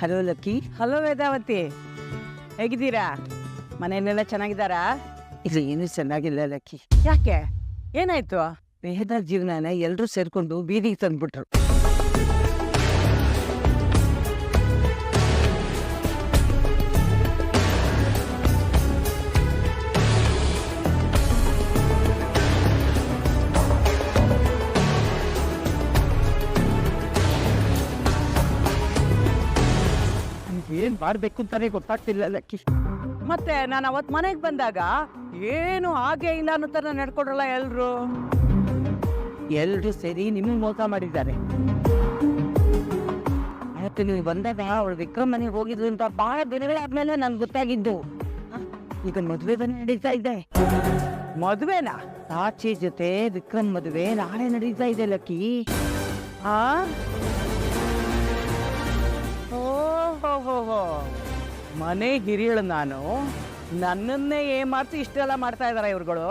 Hello lucky. Hello Vedavathi, ಹೇಗಿದ್ದೀರಾ? ಮನೆಯಲ್ಲೆಲ್ಲ ಚೆನ್ನಾಗಿದ್ದಾರಾ? ಇಲ್ಲ, ಏನೂ ಚೆನ್ನಾಗಿಲ್ಲ ಲಕ್ಕಿ. ಯಾಕೆ, ಏನಾಯ್ತು? ವೇದ ಜೀವನನ ಎಲ್ಲರೂ ಸೇರ್ಕೊಂಡು ಬೀದಿಗೆ ತಂದ್ಬಿಟ್ರು. ಏನ್ ಮಾಡ್ಬೇಕು ಅಂತಾನೆ ಗೊತ್ತಾಗ್ತಿಲ್ಲ ಲಕ್ಕಿ. ಮತ್ತೆ ನಾನು ಅವತ್ ಮನೆಗೆ ಬಂದಾಗ ಏನು ಹಾಗೆ ಇಲ್ಲ ಅನ್ನೋ ತರ ನಡ್ಕೊಡ್ರಲ್ಲ ಎಲ್ರು ಸೇರಿ ನಿಮಗೆ ಮೋಸ ಮಾಡಿದ್ದಾರೆ. ಆಯ್ತು, ನೀವು ಬಂದಾಗ ಅವಳು ವಿಕ್ರಮ್ ಮನೆಗೆ ಹೋಗಿದ್ರು ಅಂತ ಬಹಳ ದಿನಗಳಾದ್ಮೇಲೆ ನನ್ಗೆ ಗೊತ್ತಾಗಿದ್ದು. ಈಗ ಮದುವೆ ಬನ್ನಿ ನಡೀತಾ ಇದೆ. ಮದುವೆನಾ? ಸಾಕ್ಷಿ ಜೊತೆ ವಿಕ್ರಮ್ ಮದುವೆ ನಾಳೆ ನಡೀತಾ ಇದೆ ಲಕ್ಕಿ. ಓಹೋ, ಮನೆ ಹಿರಿಯಳು ನಾನು, ನನ್ನನ್ನೇ ಏಮಾರ್ಸಿ ಇಷ್ಟೆಲ್ಲ ಮಾಡ್ತಾ ಇದಾರ ಇವ್ರುಗಳು.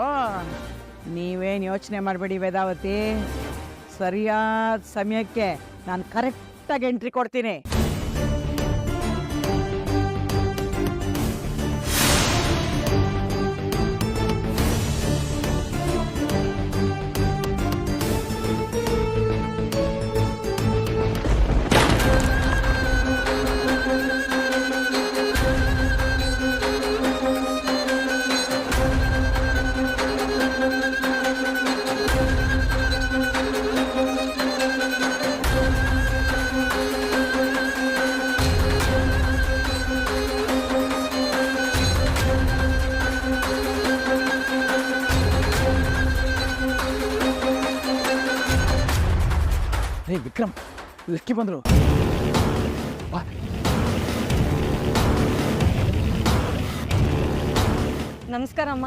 ನೀವೇನು ಯೋಚನೆ ಮಾಡಬೇಡಿ ವೇದಾವತಿ, ಸರಿಯಾದ ಸಮಯಕ್ಕೆ ನಾನು ಕರೆಕ್ಟಾಗಿ ಎಂಟ್ರಿ ಕೊಡ್ತೀನಿ. ವಿಕ್ರಮ್, ಲಕ್ಕಿ ಬಂದ್ರು. ನಮಸ್ಕಾರ ಅಮ್ಮ,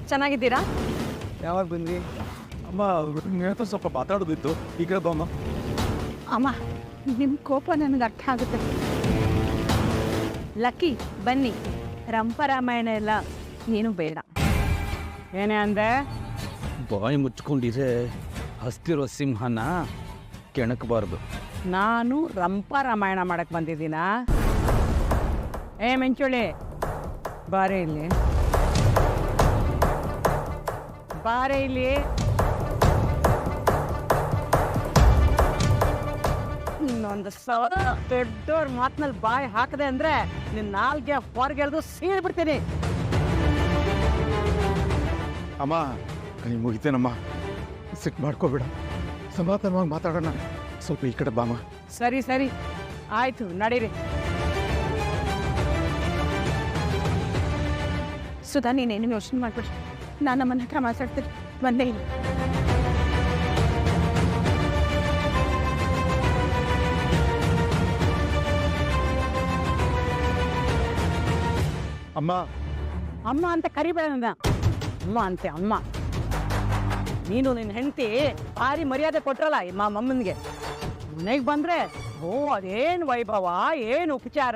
ಚೆನ್ನಾಗಿದ್ದೀರಾ? ಯಾವಾಗ ಬಂದ್ರಿ ಅಮ್ಮ? ಹೇಳ್ತಾ ಸ್ವಲ್ಪ ಮಾತಾಡೋದಿತ್ತು. ಈ ಕಡೆ ಬಮ್ಮ. ಅಮ್ಮ, ನಿಮ್ಮ ಕೋಪ ನನಗೆ ಅರ್ಥ ಆಗುತ್ತೆ. ಲಕ್ಕಿ ಬನ್ನಿ, ರಂಪರಾಮಾಯಣ ಎಲ್ಲ ಏನು ಬೇಡ. ಏನೇ ಅಂದೆ? ಬಾಯಿ ಮುಚ್ಕೊಂಡಿದ್ರೆ ಹಸ್ತಿರೋ ಸಿಂಹನ ಕೆಣಕಬಾರ್ದು. ನಾನು ರಂಪ ರಾಮಾಯಣ ಮಾಡಕ್ ಬಂದಿದ್ದೀನಾ? ಮೆಂಚುಳಿ, ಬಾರೆ ಇಲ್ಲಿ, ಬಾರೆ ಇಲ್ಲಿ. ಇನ್ನೊಂದು ದೊಡ್ಡವ್ರ ಮಾತಿನಲ್ಲಿ ಬಾಯಿ ಹಾಕದೆ ಅಂದ್ರೆ ನಿನ್ನ ನಾಲ್ಗೆ ಹೊರಗೆಳ್ದು ಸೀಳ್ಬಿಡ್ತೀನಿ. ಅಮ್ಮ, ನೀ ಮುಗಿತೇನಮ್ಮ, ಸಿಟ್ ಮಾಡ್ಕೋಬೇಡ, ಸಮಾಧಾನವಾಗಿ ಮಾತಾಡೋಣ. ಸ್ವಲ್ಪ ಈ ಕಡೆ ಬಾಮ. ಸರಿ ಸರಿ ಆಯ್ತು, ನಡೀರಿ. ಸುಧಾ, ನೀನೇನು ಯೋಚನೆ ಮಾಡ್ಬಿಡ್ರಿ, ನಾನು ನಮ್ಮನ್ನ ಹತ್ರ ಮಾತಾಡ್ತೀನಿ. ಬಂದೇ ಇಲ್ಲ. ಅಮ್ಮ, ಅಮ್ಮ ಅಂತ ಕರಿಬೇಡ ನನ್ನ. ಅಮ್ಮ ಅಂತೆ ಅಮ್ಮ. ನೀನು ನಿನ್ನ ಹೆಂಡತಿ ಭಾರಿ ಮರ್ಯಾದೆ ಕೊಟ್ರಲ್ಲ ಮಮ್ಮನಿಗೆ. ಮನೆಗೆ ಬಂದ್ರೆ ಓ ಅದೇನು ವೈಭವ, ಏನು ಉಪಚಾರ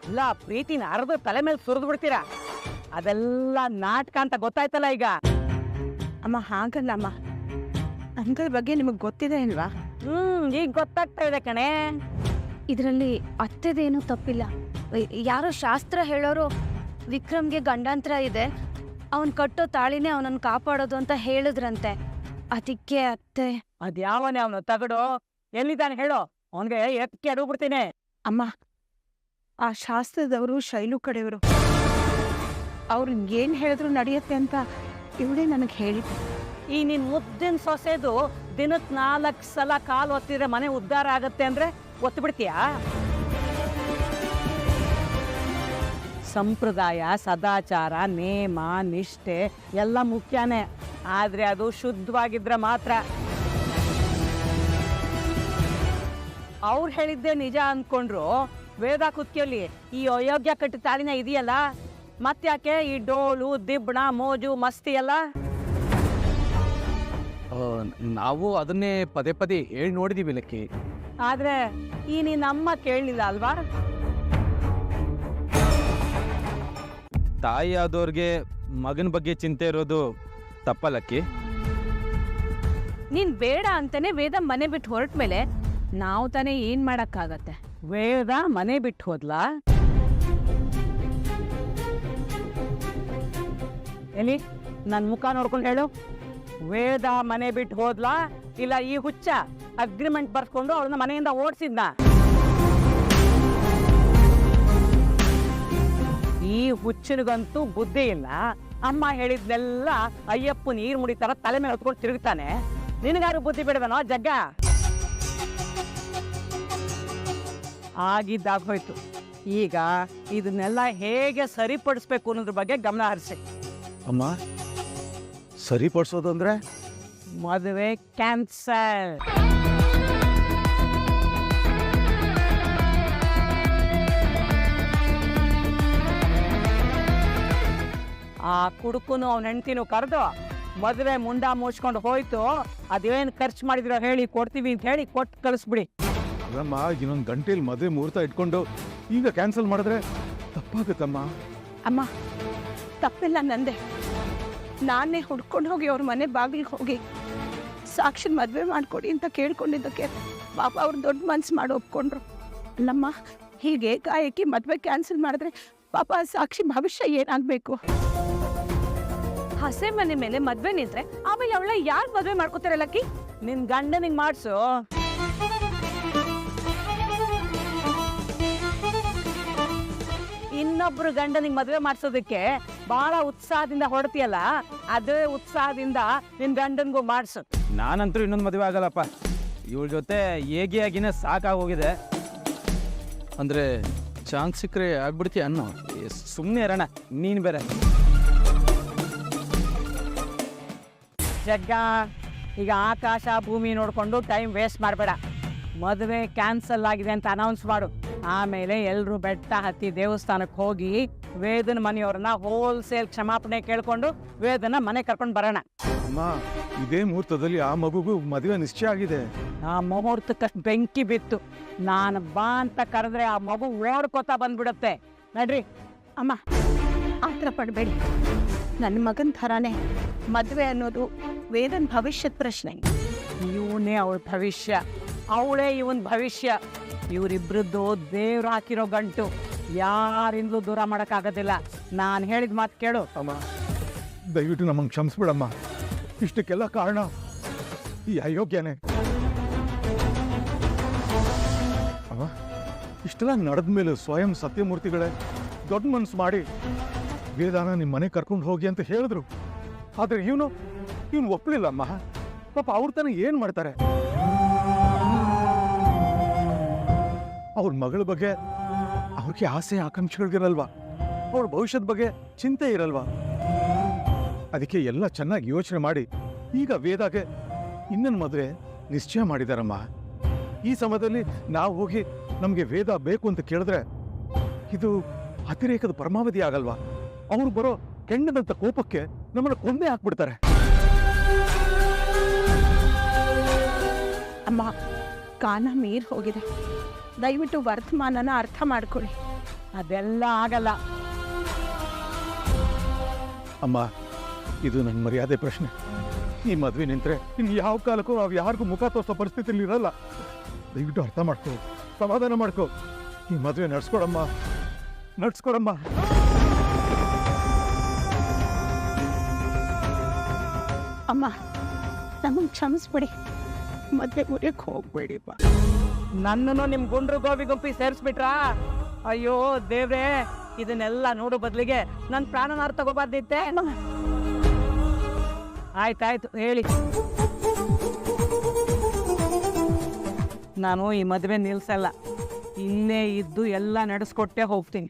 ಇಲ್ಲ, ಪ್ರೀತಿನ ಅರ್ಧ ತಲೆ ಮೇಲೆ ಸುರಿದು ಬಿಡ್ತೀರಾ. ಅದೆಲ್ಲ ನಾಟಕ ಅಂತ ಗೊತ್ತಾಯ್ತಲ್ಲ ಈಗ. ಅಮ್ಮ ಹಾಗಲ್ಲ ಅಮ್ಮ, ಅಂಕಲ್ ಬಗ್ಗೆ ನಿಮಗೆ ಗೊತ್ತಿದೆ ಅಲ್ವಾ? ಈಗ ಗೊತ್ತಾಗ್ತಾ ಇದೆ ಕಣೆ. ಇದರಲ್ಲಿ ಅತ್ತೆದೇನೂ ತಪ್ಪಿಲ್ಲ. ಯಾರೋ ಶಾಸ್ತ್ರ ಹೇಳೋರು ವಿಕ್ರಮ್ಗೆ ಗಂಡಾಂತರ ಇದೆ, ಅವನ್ ಕಟ್ಟೋ ತಾಳಿನೇ ಅವನನ್ನು ಕಾಪಾಡೋದು ಅಂತ ಹೇಳಿದ್ರಂತೆ. ಅದಕ್ಕೆ ಅತ್ತೆ. ಅದ್ಯಾವನೇ ಅವನು ತಗಡು, ಎಲ್ಲಿದ್ದಾನೆ ಹೇಳೋ, ಅವನ್ಗೆ ಎತ್ಕೆ ಅಡುಗ್ಬಿಡ್ತೀನಿ. ಅಮ್ಮ, ಆ ಶಾಸ್ತ್ರದವರು ಶೈಲು ಕಡೆಯವರು, ಅವ್ರು ಏನ್ ಹೇಳಿದ್ರು ನಡೆಯುತ್ತೆ ಅಂತ ಇವಳೇ ನನಗೆ ಹೇಳಿದ್ರು. ಈ ನಿನ್ ಮುದ್ದಿನ ಸೊಸೆದು ದಿನಕ್ಕೆ 4 ಸಲ ಕಾಲು ಒತ್ತಿದ್ರೆ ಮನೆ ಉದ್ಧಾರ ಆಗತ್ತೆ ಅಂದ್ರೆ ಒತ್ತು ಬಿಡ್ತೀಯಾ? ಸಂಪ್ರದಾಯ, ಸದಾಚಾರ, ನೇಮ, ನಿಷ್ಠೆ ಎಲ್ಲ ಮುಖ್ಯನೇ, ಆದ್ರೆ ಅದು ಶುದ್ಧವಾಗಿದ್ರೆ ಮಾತ್ರ. ಅವ್ರು ಹೇಳಿದ್ದೆ ನಿಜ ಅಂದ್ಕೊಂಡ್ರು ವೇದ ಕುತ್ತಿಯಲ್ಲಿ ಈ ಅಯೋಗ್ಯ ಕಟ್ಟಿ ತಾಳಿನ ಇದೆಯಲ್ಲ, ಮತ್ತ್ಯಾಕೆ ಈ ಡೋಲು ದಿಬ್ಬಣ ಮೋಜು ಮಸ್ತಿ ಎಲ್ಲ? ನಾವು ಅದನ್ನೇ ಪದೇ ಪದೇ ಹೇಳಿ ನೋಡಿದೀವಿ ಲಕ್ಕಿ. ಆದ್ರೆ ಈ ನಿನ್ನಮ್ಮ ಕೇಳಲಿಲ್ಲ ಅಲ್ವಾ? ತಾಯಿ ಆದವ್ರಿಗೆ ಮಗನ ಬಗ್ಗೆ ಚಿಂತೆ ಇರೋದು ತಪ್ಪಲಕ್ಕಿ. ನೀನ್ ಬೇಡ ಅಂತಾನೆ ವೇದ ಮನೆ ಬಿಟ್ಟು ಹೊರಟ ಮೇಲೆ ನಾವು ತಾನೇ ಏನ್ ಮಾಡಕ್ಕಾಗತ್ತೆ? ವೇದ ಮನೆ ಬಿಟ್ಟು ಹೋದ್ಲಾ? ಎಲ್ಲಿ ನನ್ನ ಮುಖ ನೋಡ್ಕೊಂಡು ಹೇಳು. ವೇದ ಮನೆ ಬಿಟ್ಟು ಹೋದ್ಲಾ ಇಲ್ಲ ಈ ಹುಚ್ಚ ಅಗ್ರಿಮೆಂಟ್ ಬರ್ಸ್ಕೊಂಡು ಅವಳನ್ನ ಮನೆಯಿಂದ ಓಡಿಸಿದ್ನ? ಈ ಹುಚ್ಚನಿಗಂತೂ ಬುದ್ಧಿ ಇಲ್ಲ. ಅಮ್ಮ ಹೇಳಿದ್ನೆಲ್ಲ ಅಯ್ಯಪ್ಪ ನೀರು ಮುಡಿತಾರ ತಲೆ ಮೇಲೆ ಹೊತ್ಕೊಂಡು ತಿರುಗ್ತಾನೆ. ನಿನಗಾರು ಬುದ್ಧಿ ಬಿಡದನೋ ಜಗ್ಗ? ಆಗಿದ್ದಾಗೋಯ್ತು. ಈಗ ಇದನ್ನೆಲ್ಲ ಹೇಗೆ ಸರಿಪಡಿಸ್ಬೇಕು ಅನ್ನೋದ್ರ ಬಗ್ಗೆ ಗಮನ ಹರಿಸಿ. ಅಮ್ಮ, ಸರಿಪಡಿಸೋದು ಅಂದ್ರೆ? ಮದುವೆ ಕ್ಯಾನ್ಸಲ್. ಆ ಕುಡುಕನು ಅವನ ಹೆಂಡತಿನೂ ಕರೆದು ಮದುವೆ ಮುಂಡ ಮುಚ್ಕೊಂಡು ಹೋಯ್ತು. ಅದೇನು ಖರ್ಚು ಮಾಡಿದಿರೋ ಹೇಳಿ ಕೊಡ್ತೀವಿ ಅಂತ ಹೇಳಿ ಕೊಟ್ಟು ಕಳಿಸ್ಬಿಡಿ. ಅಲ್ಲಮ್ಮ, ಇನ್ನೊಂದು ಗಂಟೆಲಿ ಮದುವೆ ಮುಹೂರ್ತ ಇಟ್ಕೊಂಡು ಈಗ ಕ್ಯಾನ್ಸಲ್ ಮಾಡಿದ್ರೆ ತಪ್ಪಾಗುತ್ತಮ್ಮ. ಅಮ್ಮ, ತಪ್ಪೆಲ್ಲ ನಂದೆ. ನಾನೇ ಹುಡ್ಕೊಂಡು ಹೋಗಿ ಅವ್ರ ಮನೆ ಬಾಗಿಲಿಗೆ ಹೋಗಿ ಸಾಕ್ಷಿ ಮದುವೆ ಮಾಡಿಕೊಡಿ ಅಂತ ಕೇಳ್ಕೊಂಡಿದ್ದಕ್ಕೆ ಪಾಪ ಅವ್ರು ದೊಡ್ಡ ಮನ್ಸು ಮಾಡಿ ಒಪ್ಕೊಂಡ್ರು. ಅಲ್ಲಮ್ಮ, ಹೀಗೆ ಕಾಯಕಿ ಮದುವೆ ಕ್ಯಾನ್ಸಲ್ ಮಾಡಿದ್ರೆ ಪಾಪ ಸಾಕ್ಷಿ ಭವಿಷ್ಯ ಏನಾಗಬೇಕು? ಹಸೆ ಮನೆ ಮೇಲೆ ಮದ್ವೆ ನಿಂತ್ರೆ ಆಮೇಲೆ ಅವಳ ಯಾರು ಮದ್ವೆ ಮಾಡ್ಕೋತಾರೆ ಲಕ್ಕಿ? ನಿನ್ ಗಂಡನಿಗೆ ಮಾಡಿಸು. ಇನ್ನೊಬ್ರು ಗಂಡನಿಗೆ ಮದುವೆ ಮಾಡಿಸೋದಕ್ಕೆ ಬಹಳ ಉತ್ಸಾಹದಿಂದ ಹೊರಡ್ತೀಯಲ್ಲ, ಅದೇ ಉತ್ಸಾಹದಿಂದ ನಿನ್ ಗಂಡನ್ಗೂ ಮಾಡಿಸು. ನಾನಂತೂ ಇನ್ನೊಂದು ಮದುವೆ ಆಗಲ್ಲಪ್ಪ. ಇವಳ ಜೊತೆ ಹೇಗಿಯಾಗಿನೇ ಸಾಕಾಗೋಗಿದೆ. ಅಂದರೆ ಚಾನ್ಸ್ ಸಿಕ್ಕರೆ ಆಗ್ಬಿಡ್ತೀಯ ಅನ್ನೋ. ಸುಮ್ಮನೆ ಇರೋಣ, ನೀನು ಬೇರೆ. ಜಗ್ಗ, ಈಗ ಆಕಾಶ ಭೂಮಿ ನೋಡಿಕೊಂಡು ಟೈಮ್ ವೇಸ್ಟ್ ಮಾಡಬೇಡ. ಮದುವೆ ಕ್ಯಾನ್ಸಲ್ ಆಗಿದೆ ಅಂತ ಅನೌನ್ಸ್ ಮಾಡು. ಆಮೇಲೆ ಎಲ್ಲರೂ ಬೆಟ್ಟ ಹತ್ತಿ ದೇವಸ್ಥಾನಕ್ಕೆ ಹೋಗಿ ವೇದನ ಮನೆಯವ್ರನ್ನ ಹೋಲ್ಸೇಲ್ ಕ್ಷಮಾಪಣೆ ಕೇಳ್ಕೊಂಡು ವೇದನ ಮನೆ ಕರ್ಕೊಂಡು ಬರೋಣ. ಅಮ್ಮ, ಇದೇ ಮುಹೂರ್ತದಲ್ಲಿ ಆ ಮಗುಗೂ ಮದುವೆ ನಿಶ್ಚಯ ಆಗಿದೆ. ಆ ಮುಹೂರ್ತಕ್ಕಷ್ಟು ಬೆಂಕಿ ಬಿತ್ತು. ನಾನು ಬಾ ಅಂತ ಕರೆದ್ರೆ ಆ ಮಗು ಓಡ್ಕೋತಾ ಬಂದ್ಬಿಡುತ್ತೆ. ನಡ್ರಿ. ಅಮ್ಮ, ಆ ಥರ ಪಡಬೇಡಿ. ನನ್ನ ಮಗನ ಥರಾನೇ ಮದುವೆ ಅನ್ನೋದು ವೇದನ್ ಭವಿಷ್ಯದ ಪ್ರಶ್ನೆ. ಇವನೇ ಅವಳ ಭವಿಷ್ಯ, ಅವಳೇ ಇವನ್ ಭವಿಷ್ಯ. ಇವರಿಬ್ರದ್ದು ದೇವ್ರು ಹಾಕಿರೋ ಗಂಟು ಯಾರಿಂದಲೂ ದೂರ ಮಾಡೋಕ್ಕಾಗೋದಿಲ್ಲ. ನಾನು ಹೇಳಿದ ಮಾತು ಕೇಳು. ಅಮ್ಮ, ದಯವಿಟ್ಟು ನಮ್ಮನ್ನು ಕ್ಷಮಿಸ್ಬಿಡಮ್ಮ. ಇಷ್ಟಕ್ಕೆಲ್ಲ ಕಾರಣ ಈ ಅಯೋಗ್ಯನೇ. ಅಮ್ಮ, ಇಷ್ಟೆಲ್ಲ ನಡೆದ ಮೇಲೆ ಸ್ವಯಂ ಸತ್ಯಮೂರ್ತಿಗಳೇ ದೊಡ್ಡ ಮನಸ್ಸು ಮಾಡಿ ವೇದಾನ ನಿಮ್ಮ ಮನೆ ಕರ್ಕೊಂಡು ಹೋಗಿ ಅಂತ ಹೇಳಿದ್ರು. ಆದರೆ ಇವನು ಒಪ್ಪಲಿಲ್ಲ ಅಮ್ಮ. ಪಾಪ ಅವ್ರ ತನ ಏನು ಮಾಡ್ತಾರೆ? ಅವ್ರ ಮಗಳ ಬಗ್ಗೆ ಅವ್ರಿಗೆ ಆಸೆ ಆಕಾಂಕ್ಷೆಗಳಿರಲ್ವಾ? ಅವ್ರ ಭವಿಷ್ಯದ ಬಗ್ಗೆ ಚಿಂತೆ ಇರಲ್ವಾ? ಅದಕ್ಕೆ ಎಲ್ಲ ಚೆನ್ನಾಗಿ ಯೋಚನೆ ಮಾಡಿ ಈಗ ವೇದಾಗೆ ಇನ್ನೊಂದು ಮದುವೆ ನಿಶ್ಚಯ ಮಾಡಿದಾರಮ್ಮ. ಈ ಸಮಯದಲ್ಲಿ ನಾವು ಹೋಗಿ ನಮಗೆ ವೇದ ಬೇಕು ಅಂತ ಕೇಳಿದ್ರೆ ಇದು ಅತಿರೇಕದ ಪರಮಾವಧಿ ಆಗಲ್ವಾ? ಅವ್ರು ಬರೋ ಕೆಂಡದಂತ ಕೋಪಕ್ಕೆ ನಮ್ಮನ್ನು ಕೊಂದೇ ಹಾಕ್ಬಿಡ್ತಾರೆ. ಅಮ್ಮ, ಕಾಲ ಮೀರ್ ಹೋಗಿದೆ. ದಯವಿಟ್ಟು ವರ್ತಮಾನನ ಅರ್ಥ ಮಾಡ್ಕೊಳ್ಳಿ. ಅದೆಲ್ಲ ಆಗಲ್ಲ ಅಮ್ಮ. ಇದು ನನ್ನ ಮರ್ಯಾದೆ ಪ್ರಶ್ನೆ. ಈ ಮದುವೆ ನಿಂತರೆ ಇನ್ನು ಯಾವ ಕಾಲಕ್ಕೂ ನಾವು ಯಾರಿಗೂ ಮುಖ ತೋರಿಸೋ ಪರಿಸ್ಥಿತಿಯಲ್ಲಿ ಇರಲ್ಲ. ದಯವಿಟ್ಟು ಅರ್ಥ ಮಾಡ್ಕೋ, ಸಮಾಧಾನ ಮಾಡ್ಕೋ. ಈ ಮದುವೆ ನಡ್ಸ್ಕೊಡಮ್ಮ, ನಡ್ಸ್ಕೊಡಮ್ಮ. ಅಮ್ಮ, ನಮಗೆ ಕ್ಷಮಿಸ್ಬಿಡಿ. ಮದುವೆ ಮುರಿಯಕ್ಕೆ ಹೋಗ್ಬೇಡಿಪ್ಪ. ನನ್ನನ್ನು ನಿಮ್ ಗುಂಡ್ರು ಗೋಬಿ ಗುಂಪಿ ಸೇರಿಸ್ಬಿಟ್ರಾ? ಅಯ್ಯೋ ದೇವ್ರೇ, ಇದನ್ನೆಲ್ಲ ನೋಡೋ ಬದಲಿಗೆ ನನ್ನ ಪ್ರಾಣನಾರು ತಗೋಬಾರ್ದಿತ್ತೆ. ಆಯ್ತಾಯ್ತು ಹೇಳಿ. ನಾನು ಈ ಮದುವೆ ನಿಲ್ಸಲ್ಲ. ಇಲ್ಲೇ ಇದ್ದು ಎಲ್ಲ ನಡೆಸ್ಕೊಟ್ಟೆ ಹೋಗ್ತೀನಿ.